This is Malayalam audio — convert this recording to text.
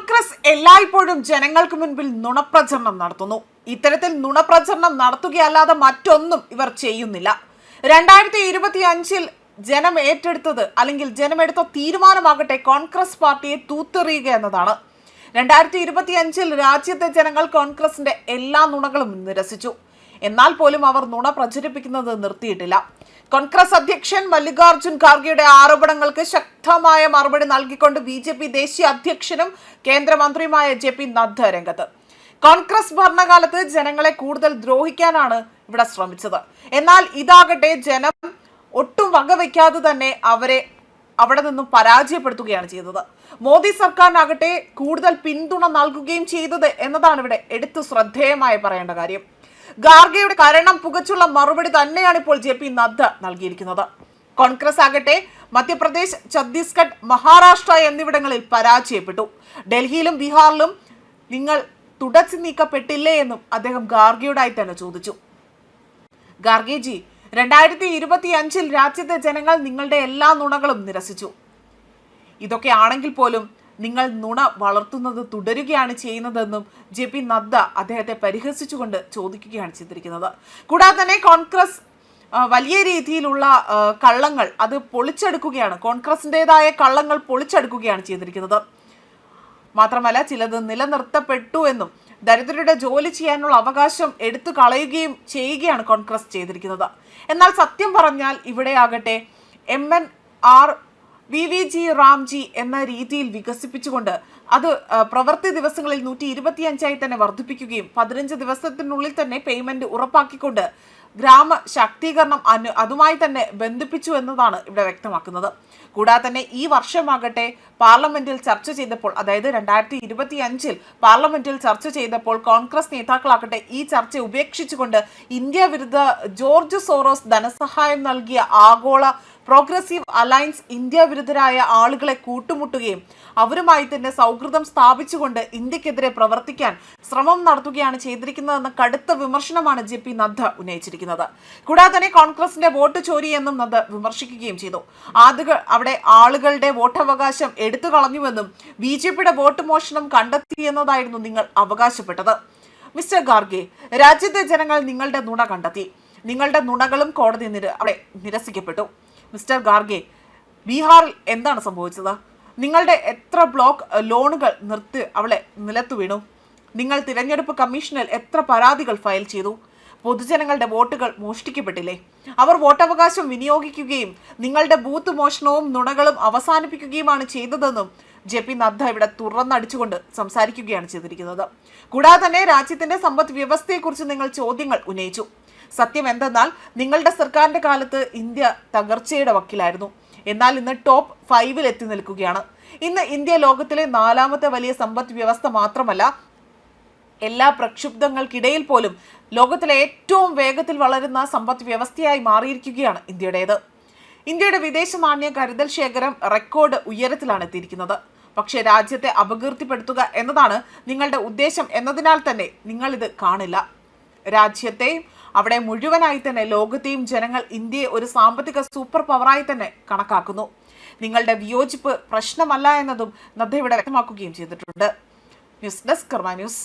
കോൺഗ്രസ് എല്ലായ്പ്പോഴും ജനങ്ങൾക്ക് മുൻപിൽ നുണപ്രചരണം നടത്തുന്നു. ഇത്തരത്തിൽ നുണപ്രചരണം നടത്തുകയല്ലാതെ മറ്റൊന്നും ഇവർ ചെയ്യുന്നില്ല. 2025 ജനം ഏറ്റെടുത്തത് അല്ലെങ്കിൽ ജനമെടുത്ത തീരുമാനമാകട്ടെ കോൺഗ്രസ് പാർട്ടിയെ തൂത്തെറിയുക എന്നതാണ്. 2025 രാജ്യത്തെ ജനങ്ങൾ കോൺഗ്രസിന്റെ എല്ലാ നുണകളും നിരസിച്ചു. എന്നാൽ പോലും അവർ നുണ പ്രചരിപ്പിക്കുന്നത് നിർത്തിയിട്ടില്ല. കോൺഗ്രസ് അധ്യക്ഷൻ മല്ലികാർജുൻ ഖാർഗെയുടെ ആരോപണങ്ങൾക്ക് ശക്തമായ മറുപടി നൽകിക്കൊണ്ട് BJP ദേശീയ അധ്യക്ഷനും കേന്ദ്രമന്ത്രിയുമായ JP നദ്ദ രംഗത്ത്. കോൺഗ്രസ് ഭരണകാലത്ത് ജനങ്ങളെ കൂടുതൽ ദ്രോഹിക്കാനാണ് ഇവിടെ ശ്രമിച്ചത്. എന്നാൽ ഇതാകട്ടെ ജനം ഒട്ടും വകവയ്ക്കാതെ തന്നെ അവരെ അവിടെ നിന്നും പരാജയപ്പെടുത്തുകയാണ് ചെയ്തത്. മോദി സർക്കാരിനാകട്ടെ കൂടുതൽ പിന്തുണ നൽകുകയും ചെയ്തത് എന്നതാണ് ഇവിടെ എടുത്തു ശ്രദ്ധേയമായി പറയേണ്ട കാര്യം. ഖാർഗെയുടെ കരണം പുകച്ചുള്ള മറുപടി തന്നെയാണ് ഇപ്പോൾ JP നദ്ദ നൽകിയിരിക്കുന്നത്. കോൺഗ്രസ് ആകട്ടെ മധ്യപ്രദേശ്, ഛത്തീസ്ഗഡ്, മഹാരാഷ്ട്ര എന്നിവിടങ്ങളിൽ പരാജയപ്പെട്ടു. ഡൽഹിയിലും ബീഹാറിലും നിങ്ങൾ തുടച്ചു നീക്കപ്പെട്ടില്ലേ എന്നും അദ്ദേഹം ഖാർഗെയോടായി തന്നെ ചോദിച്ചു. ഖാർഗെജി, 2025 രാജ്യത്തെ ജനങ്ങൾ നിങ്ങളുടെ എല്ലാ നുണകളും നിരസിച്ചു. ഇതൊക്കെ ആണെങ്കിൽ പോലും നിങ്ങൾ നുണ വളർത്തുന്നത് തുടരുകയാണ് ചെയ്യുന്നതെന്നും JP നദ്ദ അദ്ദേഹത്തെ പരിഹസിച്ചുകൊണ്ട് ചോദിക്കുകയാണ് ചെയ്തിരിക്കുന്നത്. കൂടാതെ തന്നെ കോൺഗ്രസ് വലിയ രീതിയിലുള്ള കള്ളങ്ങൾ അത് പൊളിച്ചെടുക്കുകയാണ്, കോൺഗ്രസിൻ്റെതായ കള്ളങ്ങൾ പൊളിച്ചെടുക്കുകയാണ് ചെയ്തിരിക്കുന്നത്. മാത്രമല്ല ചിലത് നിലനിർത്തപ്പെട്ടു എന്നും ദരിദ്രരുടെ ജോലി ചെയ്യാനുള്ള അവകാശം എടുത്തു കളയുകയും ചെയ്യുകയാണ് കോൺഗ്രസ് ചെയ്തിരിക്കുന്നത്. എന്നാൽ സത്യം പറഞ്ഞാൽ ഇവിടെ ആകട്ടെ MNR VVG റാംജി എന്ന രീതിയിൽ വികസിപ്പിച്ചുകൊണ്ട് അത് പ്രവൃത്തി ദിവസങ്ങളിൽ 125 തന്നെ വർദ്ധിപ്പിക്കുകയും 15 ദിവസത്തിനുള്ളിൽ തന്നെ പേയ്മെന്റ് ഉറപ്പാക്കിക്കൊണ്ട് ഗ്രാമ ശാക്തീകരണം അതുമായി തന്നെ ബന്ധിപ്പിച്ചു എന്നതാണ് ഇവിടെ വ്യക്തമാക്കുന്നത്. കൂടാതെ തന്നെ ഈ വർഷമാകട്ടെ പാർലമെന്റിൽ ചർച്ച ചെയ്തപ്പോൾ, അതായത് 2025 പാർലമെന്റിൽ ചർച്ച ചെയ്തപ്പോൾ കോൺഗ്രസ് നേതാക്കളാകട്ടെ ഈ ചർച്ച ഉപേക്ഷിച്ചുകൊണ്ട് ഇന്ത്യ വിരുദ്ധ ജോർജ് സോറോസ് ധനസഹായം നൽകിയ ആഗോള പ്രോഗ്രസീവ് അലയൻസ് ഇന്ത്യ വിരുദ്ധരായ ആളുകളെ കൂട്ടുമുട്ടുകയും അവരുമായി തന്നെ സൗഹൃദം സ്ഥാപിച്ചുകൊണ്ട് ഇന്ത്യക്കെതിരെ പ്രവർത്തിക്കാൻ ശ്രമം നടത്തുകയാണ് ചെയ്തിരിക്കുന്നതെന്ന കടുത്ത വിമർശനമാണ് JP നദ്ദ ഉന്നയിച്ചിരിക്കുന്നത്. കൂടാതെ തന്നെ കോൺഗ്രസിന്റെ വോട്ട് ചോരി എന്നും നദ്ദ വിമർശിക്കുകയും ചെയ്തു. അവിടെ ആളുകളുടെ വോട്ടവകാശം എടുത്തു കളഞ്ഞുവെന്നും BJPയുടെ വോട്ട് മോഷണം കണ്ടെത്തിയെന്നതായിരുന്നു നിങ്ങൾ അവകാശപ്പെട്ടത്. മിസ്റ്റർ ഖാർഗെ, രാജ്യത്തെ ജനങ്ങൾ നിങ്ങളുടെ നുണ കണ്ടെത്തി. നിങ്ങളുടെ നുണകളും കോടതി അവിടെ നിരസിക്കപ്പെട്ടു. മിസ്റ്റർ ഖാർഗെ, ബീഹാറിൽ എന്താണ് സംഭവിച്ചത്? നിങ്ങളുടെ എത്ര ബ്ലോക്ക് ലോണുകൾ അവിടെ നിലത്തു വീണു? നിങ്ങൾ തിരഞ്ഞെടുപ്പ് കമ്മീഷനിൽ എത്ര പരാതികൾ ഫയൽ ചെയ്തു? പൊതുജനങ്ങളുടെ വോട്ടുകൾ മോഷ്ടിക്കപ്പെട്ടില്ലേ? അവർ വോട്ടവകാശം വിനിയോഗിക്കുകയും നിങ്ങളുടെ ബൂത്ത് മോഷണവും നുണകളും അവസാനിപ്പിക്കുകയുമാണ് ചെയ്തതെന്നും JP നദ്ദ ഇവിടെ തുറന്നടിച്ചുകൊണ്ട് സംസാരിക്കുകയാണ് ചെയ്തിരിക്കുന്നത്. കൂടാതെ തന്നെ രാജ്യത്തിന്റെ സമ്പദ് വ്യവസ്ഥയെക്കുറിച്ച് നിങ്ങൾ ചോദ്യങ്ങൾ ഉന്നയിച്ചു. സത്യം എന്തെന്നാൽ നിങ്ങളുടെ സർക്കാരിന്റെ കാലത്ത് ഇന്ത്യ തകർച്ചയുടെ വക്കിലായിരുന്നു. എന്നാൽ ഇന്ന് ടോപ്പ് 5 എത്തി നിൽക്കുകയാണ്. ഇന്ന് ഇന്ത്യ ലോകത്തിലെ 4ാമത്തെ വലിയ സമ്പദ് വ്യവസ്ഥ മാത്രമല്ല, എല്ലാ പ്രക്ഷുബ്ധങ്ങൾക്കിടയിൽ പോലും ലോകത്തിലെ ഏറ്റവും വേഗത്തിൽ വളരുന്ന സമ്പദ് വ്യവസ്ഥയായി മാറിയിരിക്കുകയാണ് ഇന്ത്യയുടേത്. ഇന്ത്യയുടെ വിദേശ നാണ്യ കരുതൽ ശേഖരം റെക്കോർഡ് ഉയരത്തിലാണ് എത്തിയിരിക്കുന്നത്. പക്ഷേ രാജ്യത്തെ അപകീർത്തിപ്പെടുത്തുക എന്നതാണ് നിങ്ങളുടെ ഉദ്ദേശം എന്നതിനാൽ തന്നെ നിങ്ങൾ ഇത് കാണില്ല. രാജ്യത്തെയും അവിടെ മുഴുവനായി തന്നെ ലോകത്തെയും ജനങ്ങൾ ഇന്ത്യയെ ഒരു സാമ്പത്തിക സൂപ്പർ പവറായി തന്നെ കണക്കാക്കുന്നു. നിങ്ങളുടെ വിയോജിപ്പ് പ്രശ്നമല്ല എന്നതും നദ്ദ ഇവിടെ വ്യക്തമാക്കുകയും ചെയ്തിട്ടുണ്ട്. ന്യൂസ് ഡെസ്ക് കർമ്മ ന്യൂസ്.